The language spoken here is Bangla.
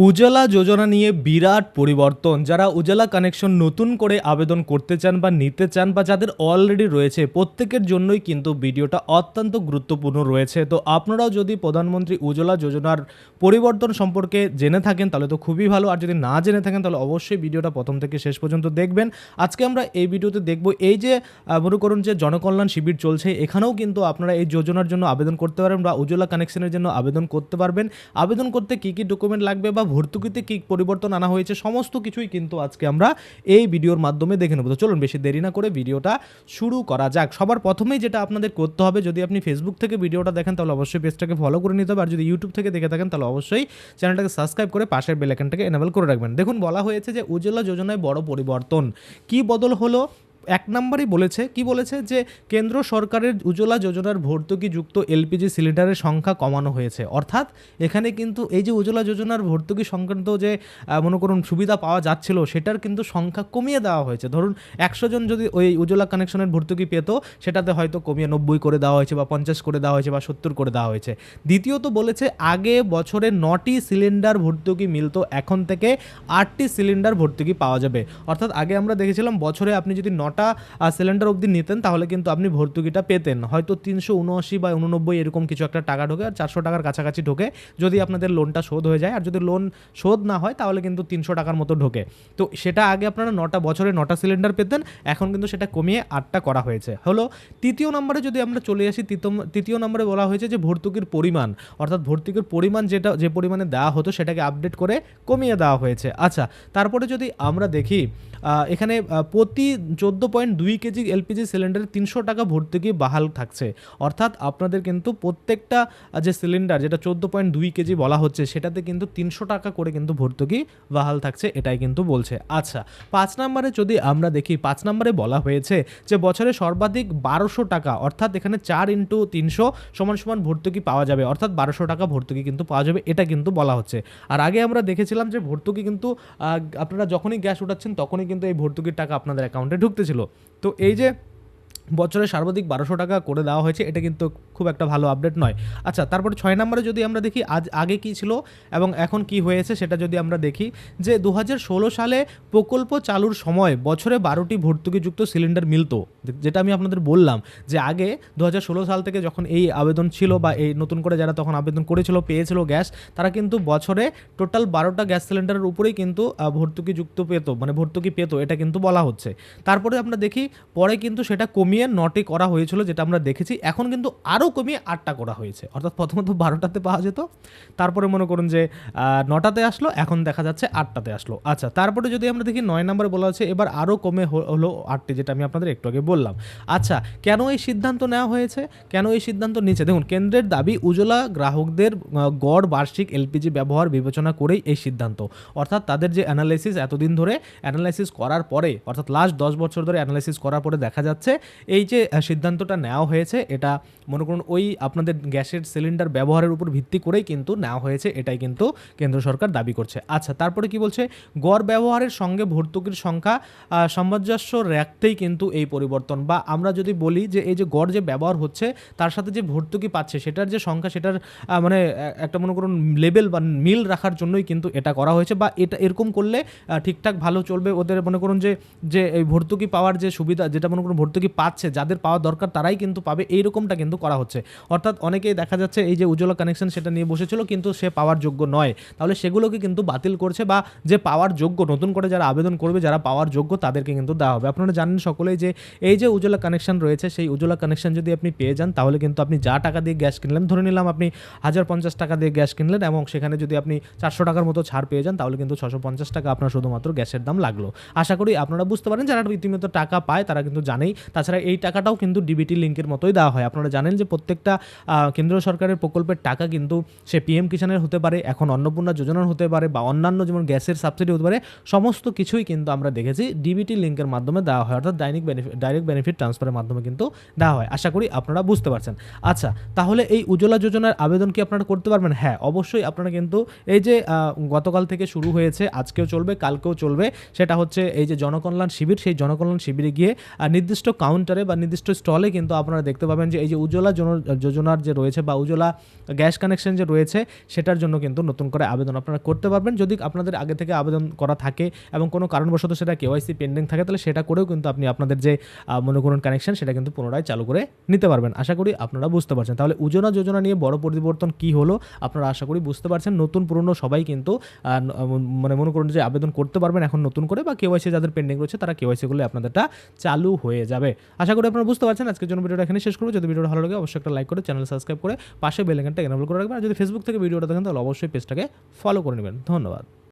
উজালা যোজনা নিয়ে বিরাট পরিবর্তন। যারা উজালা কানেকশন নতুন করে আবেদন করতে চান বা নিতে চান বা যাদের অলরেডি রয়েছে প্রত্যেকের জন্যই কিন্তু ভিডিওটা অত্যন্ত গুরুত্বপূর্ণ রয়েছে। তো আপনারাও যদি প্রধানমন্ত্রী উজালা যোজনার পরিবর্তন সম্পর্কে জেনে থাকেন তাহলে তো খুবই ভালো, আর যদি না জেনে থাকেন তাহলে অবশ্যই ভিডিওটা প্রথম থেকে শেষ পর্যন্ত দেখবেন। আজকে আমরা এই ভিডিওতে দেখব এই যে মনে করুন যে জনকল্যাণ শিবির চলছে, এখানেও কিন্তু আপনারা এই যোজনার জন্য আবেদন করতে পারেন বা উজালা কানেকশনের জন্য আবেদন করতে পারবেন। আবেদন করতে কী কী ডকুমেন্ট লাগবে বা ভর্তুকিতে কী পরিবর্তন আনা হয়েছে সমস্ত কিছুই কিন্তু আজকে আমরা এই ভিডিওর মাধ্যমে দেখে নেব। তো চলুন বেশি দেরি না করে ভিডিওটা শুরু করা যাক। সবার প্রথমেই যেটা আপনাদের করতে হবে, যদি আপনি ফেসবুক থেকে ভিডিওটা দেখেন তাহলে অবশ্যই পেজটাকে ফলো করে নিতে হবে, আর যদি ইউটিউব থেকে দেখে থাকেন তাহলে অবশ্যই চ্যানেলটাকে সাবস্ক্রাইব করে পাশের বেল আইকনটাকে এনেবল করে রাখবেন। দেখুন বলা হয়েছে যে উজালা যোজনায় বড় পরিবর্তন। কি বদল হলো? এক নম্বরই বলেছে, কি বলেছে যে কেন্দ্র সরকারের উজালা যোজনার ভর্তুকিযুক্ত এলপিজি সিলিন্ডারের সংখ্যা কমানো হয়েছে। অর্থাৎ এখানে কিন্তু এই যে উজালা যোজনার ভর্তুকি সংক্রান্ত যে মনে করুন সুবিধা পাওয়া যাচ্ছিল সেটার কিন্তু সংখ্যা কমিয়ে দেওয়া হয়েছে। ধরুন 100 জন যদি ওই উজালা কানেকশনের ভর্তুকি পেত, সেটাতে হয়তো কমিয়ে 90 করে দেওয়া হয়েছে বা 50 করে দেওয়া হয়েছে বা 70 করে দেওয়া হয়েছে। দ্বিতীয়ত বলেছে আগে বছরে 9টি সিলিন্ডার ভর্তুকি মিলত, এখন থেকে 8টি সিলিন্ডার ভর্তুকি পাওয়া যাবে। অর্থাৎ আগে আমরা দেখেছিলাম বছরে আপনি যদি 9টা সিলিন্ডার অবধি নিতেন তাহলে কিন্তু আপনি ভর্তুকিটা পেতেন, হয়তো 379 বা 89 এরকম কিছু একটা টাকা ঢোকে, আর 400 টাকার কাছাকাছি ঢোকে যদি আপনাদের লোনটা শোধ হয়ে যায়, আর যদি লোন শোধ না হয় তাহলে কিন্তু 300 টাকার মতো ঢোকে। তো সেটা আগে আপনারা বছরে 9টা সিলিন্ডার পেতেন, এখন কিন্তু সেটা কমিয়ে 8টা করা হয়েছে। হলো তৃতীয় নম্বরে যদি আমরা চলে আসি, তৃতীয় নম্বরে বলা হয়েছে যে ভর্তুকির পরিমাণ, অর্থাৎ ভর্তুকির পরিমাণ যে পরিমাণে দেওয়া হতো সেটাকে আপডেট করে কমিয়ে দেওয়া হয়েছে। আচ্ছা, তারপরে যদি আমরা দেখি এখানে প্রতি 14.2 কেজি এলপিজি সিলিন্ডারে 300 টাকা ভর্তুকি বাহাল থাকছে। অর্থাৎ আপনাদের কিন্তু প্রত্যেকটা যে সিলিন্ডার যেটা 14.2 কেজি বলা হচ্ছে সেটাতে কিন্তু 300 টাকা করে কিন্তু ভর্তুকি বাহাল থাকছে, এটাই কিন্তু বলছে। আচ্ছা, 5 নম্বরে যদি আমরা দেখি, 5 নম্বরে বলা হয়েছে যে বছরে সর্বাধিক 1200 টাকা, অর্থাৎ এখানে 4 × 300 সমান ভর্তুকি পাওয়া যাবে, অর্থাৎ 1200 টাকা ভর্তুকি কিন্তু পাওয়া যাবে, এটা কিন্তু বলা হচ্ছে। আর আগে আমরা দেখেছিলাম যে ভর্তুকি কিন্তু আপনারা যখনই গ্যাস উঠাচ্ছেন তখনই কিন্তু এই ভর্তুকির টাকা আপনাদের অ্যাকাউন্টে ঢুকতেছিল। তো এই যে বছরে সর্বাধিক 1200 টাকা করে দেওয়া হয়েছে, এটা কিন্তু খুব একটা ভালো আপডেট নয়। আচ্ছা, তারপরে 6 নম্বরে যদি আমরা দেখি আগে কি ছিল এবং এখন কি হয়েছে সেটা যদি আমরা দেখি, যে 2016 সালে প্রকল্প চালুর সময় বছরে 12টি ভর্তুকিযুক্ত সিলিন্ডার মিলত, যেটা আমি আপনাদের বললাম যে আগে 2016 সাল থেকে যখন এই আবেদন ছিল বা এই নতুন করে যারা তখন আবেদন করেছিল পেয়েছিল গ্যাস, তারা কিন্তু বছরে টোটাল 12টা গ্যাস সিলিন্ডারের উপরেই কিন্তু ভর্তুকিযুক্ত পেত, মানে ভর্তুকি পেত, এটা কিন্তু বলা হচ্ছে। তারপরে আমরা দেখি পরে কিন্তু সেটা কমিয়ে 9টি করা হয়েছিল, যেটা আমরা দেখেছি। এখন কিন্তু আরও কমিয়ে 8টা করা হয়েছে। অর্থাৎ প্রথমত 12টাতে পাওয়া যেত, তারপরে মনে করুন যে 9টাতে আসলো, এখন দেখা যাচ্ছে 8টাতে আসলো। আচ্ছা, তারপরে যদি আমরা দেখি 9 নম্বরে বলা হচ্ছে এবার আরও কমে হলো 8টি, যেটা আমি আপনাদের একটু আগে বললাম। আচ্ছা, কেন এই সিদ্ধান্ত নেওয়া হয়েছে, কেন এই সিদ্ধান্ত নিচ্ছে? দেখুন, কেন্দ্রের দাবি উজালা গ্রাহকদের গড় বার্ষিক এলপিজি ব্যবহার বিবেচনা করেই এই সিদ্ধান্ত। অর্থাৎ তাদের যে অ্যানালাইসিস এতদিন ধরে অ্যানালাইসিস করার পরে, অর্থাৎ লাস্ট 10 বছর ধরে অ্যানালাইসিস করার পরে দেখা যাচ্ছে এই যে সিদ্ধান্তটা নেওয়া হয়েছে, এটা মনে করুন ওই আপনাদের গ্যাসের সিলিন্ডার ব্যবহারের উপর ভিত্তি করেই কিন্তু নেওয়া হয়েছে, এটাই কিন্তু কেন্দ্র সরকার দাবি করছে। আচ্ছা, তারপরে কি বলছে? গড় ব্যবহারের সঙ্গে ভর্তুকির সংখ্যা সামঞ্জস্য রাখতেই কিন্তু এই পরিবর্তন, বা আমরা যদি বলি যে এই যে গড় যে ব্যবহার হচ্ছে তার সাথে যে ভর্তুকি পাচ্ছে সেটার যে সংখ্যা, সেটার মানে একটা মনে করুন লেভেল বা মিল রাখার জন্যই কিন্তু এটা করা হয়েছে, বা এটা এরকম করলে ঠিকঠাক ভালো চলবে ওদের। মনে করুন যে এই ভর্তুকি পাওয়ার যে সুবিধা, যেটা মনে করুন ভর্তুকি পাচ্ছে যাদের পাওয়া দরকার তারাই কিন্তু পাবে, এইরকমটা কিন্তু করা হচ্ছে। অর্থাৎ অনেকেই দেখা যাচ্ছে এই যে উজালা কানেকশন সেটা নিয়ে বসেছিল কিন্তু সে পাওয়ার যোগ্য নয়, তাহলে সেগুলোকে কিন্তু বাতিল করছে, বা যে পাওয়ার যোগ্য নতুন করে যারা আবেদন করবে, যারা পাওয়ার যোগ্য তাদেরকে কিন্তু দেওয়া হবে। আপনারা জানেন সকলেই যে এই যে উজালা কানেকশন রয়েছে, সেই উজালা কানেকশন যদি আপনি পেয়ে যান তাহলে কিন্তু আপনি যা টাকা দিয়ে গ্যাস কিনলেন, ধরে নিলাম আপনি 1050 টাকা দিয়ে গ্যাস কিনলেন এবং সেখানে যদি আপনি 400 টাকার মতো ছাড় পেয়ে যান তাহলে কিন্তু 650 টাকা আপনার শুধুমাত্র গ্যাসের দাম লাগলো। আশা করি আপনারা বুঝতে পারেন, যারা রীতিমতো টাকা পায় তারা কিন্তু জানেই। তাছাড়া এই টাকাটাও কিন্তু ডিবিটি লিঙ্কের মতোই দেওয়া হয়। আপনারা জানেন যে প্রত্যেকটা কেন্দ্র সরকারের প্রকল্পের টাকা কিন্তু সে পিএম কিষানের হতে পারে, এখন অন্নপূর্ণা যোজনার হতে পারে, বা অন্যান্য যেমন গ্যাসের সাবসিডি হতে পারে, সমস্ত কিছুই কিন্তু আমরা দেখেছি ডিবিটি লিঙ্কের মাধ্যমে দেওয়া হয়, অর্থাৎ ডাইরেক্ট বেনিফিট ট্রান্সফারের মাধ্যমে কিন্তু দেওয়া হয়। আশা করি আপনারা বুঝতে পারছেন। আচ্ছা, তাহলে এই উজালা যোজনার আবেদন কি আপনারা করতে পারবেন? হ্যাঁ, অবশ্যই আপনারা কিন্তু এই যে গতকাল থেকে শুরু হয়েছে, আজকেও চলবে, কালকেও চলবে, সেটা হচ্ছে এই যে জনকল্যাণ শিবির, সেই জনকল্যাণ শিবিরে গিয়ে নির্দিষ্ট কাউন্টার কাউন্টারে বা নির্দিষ্ট স্টলে কিন্তু আপনারা দেখতে পাবেন যে এই যে উজ্জ্বলা যোজনার যে রয়েছে বা উজ্জ্বলা গ্যাস কানেকশন যে রয়েছে সেটার জন্য কিন্তু নতুন করে আবেদন আপনারা করতে পারবেন। যদি আপনাদের আগে থেকে আবেদন করা থাকে এবং কোনো কারণবশত সেটা কেওয়াইসি পেন্ডিং থাকে, তাহলে সেটা করেও কিন্তু আপনি আপনাদের যে মনে করুন কানেকশন সেটা কিন্তু পুনরায় চালু করে নিতে পারবেন। আশা করি আপনারা বুঝতে পারছেন। তাহলে উজ্জ্বলা যোজনা নিয়ে বড় পরিবর্তন কি হলো আপনারা আশা করি বুঝতে পারছেন। নতুন পুরনো সবাই কিন্তু মানে মনে করুন যে আবেদন করতে পারবেন এখন নতুন করে, বা কেওয়াইসি যাদের পেন্ডিং রয়েছে তারা কেওয়াইসি করলে আপনাদেরটা চালু হয়ে যাবে। আশা করি আপনারা বুঝতে পারছেন। আজকের জন্য ভিডিওটা এখানে শেষ করবো। যদি ভিডিওটা ভালো লাগে অবশ্যই একটা লাইক করে চ্যানেল সাবস্ক্রাইব করে পাশে বেল আইকনটা এনেবল করে রাখবেন। আর যদি ফেসবুক থেকে ভিডিওটা দেখেন তাহলে অবশ্যই পেজটাকে ফলো করে নেবেন। ধন্যবাদ।